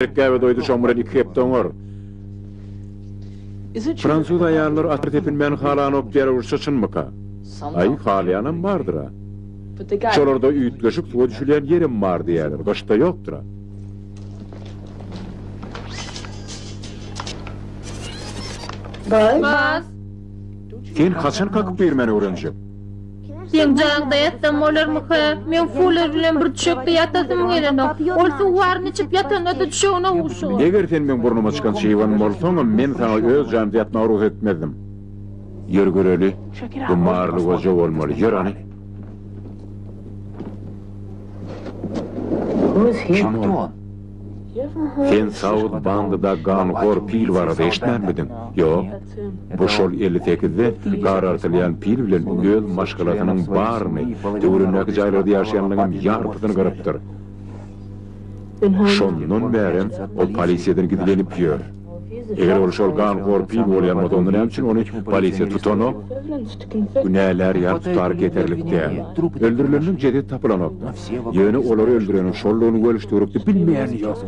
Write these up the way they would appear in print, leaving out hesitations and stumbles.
Erkeğe doydu şomuran 2 hepten var. Fransuz ayarlar atır tepinmen halan op yer uçuşun mıka? Ay halayanam vardır ha. Şolarda üyütleşik suğa düşülen yerim var diyeler. Başta yoktur ha. Bas. Sen kaçan kakıp vermeni öğrenecek? Sen jağda yatsam olur mu ki? Men fular bilen bir düşökde yatasım geleni. Ol suwarını içip yatanda da düşöğüne uşu. Eger sen men burnuma çıkan şeyvanım olsaňam, men sana öz janymda yatmagy ruhsat etmezdim. Yer göreli, bu marly goja bolmaly. Yer ani. Kim ol? Sen Saud bandyda ganhor pil barada eşitmedin? Yok. Bu şol 58'de garartylyan pil bilen öz maşgalatynyň baryny, döwründäki jaýlarda ýaşaýanlygyň ýarpytyny garapdyr. Şondan bäri o polisiýadan gidilenip ýör. Eger ol şol ganhor pil bolýan motondan hemçin ony polisiýa tutanyp, günäler ýa tutar geterlikde. Öldürileniň jedi tapylanokdy. Ýöne olary öldüreniň şollugyny gölüşdiripdi bilmeýän ýok.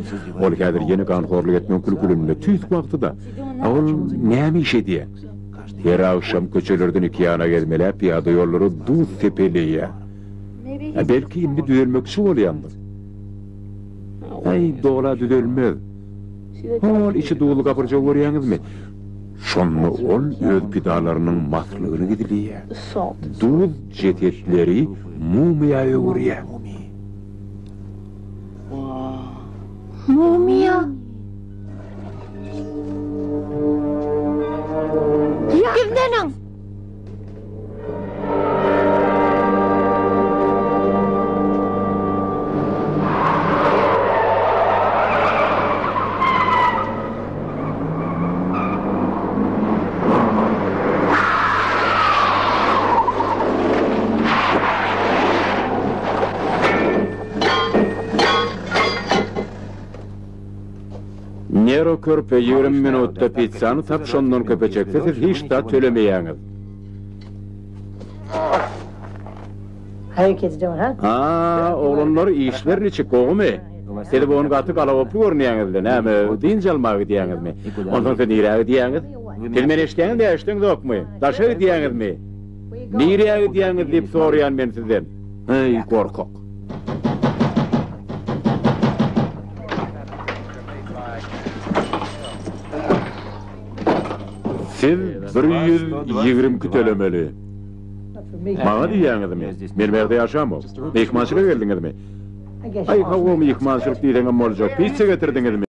Ol häzir ýene ganhorlyk etmän külkülünde tüýt wagtyda. Ol näme iş edýär? Her akşam köçelerden iki yana gelmelep ýa-da ýollary duz tepeleýär. Belki indi düzelmekçi bolýandyr. Ay dola düzelmez. Ol içi dolu kapırca görýäňizmi? Şonnu ol öz pidalarynyň matlygyny gidilýär. Duz jetetleri mumiýa öwürýär. Mumiya. Kimdenin? Nero körpe 20 minutda pizzany tap şondan köpeçekse siz hiç da tölemeýäňiz. How kids doing, huh? Ha, oğlanlar işler içi koğumy? Telefon gatyk alawapy görnýäňizde, näme diýinje almagy diýäňizmi? Ondan soň niräge diýäňiz? Telmen eşitýäňiz de eşitdiňiz okmy? Daşary diýäňizmi? Niräge diýäňiz diýip sorýan men sizden. Ey korkak. Siz 120 tölemeli. Maňa diýäňizmi? Men berde ýaşamam. Mehmançylyk geldiňizmi? Ay, hawamy mehmançylyk diýdiňem boljak. Pizza getirdiňizmi?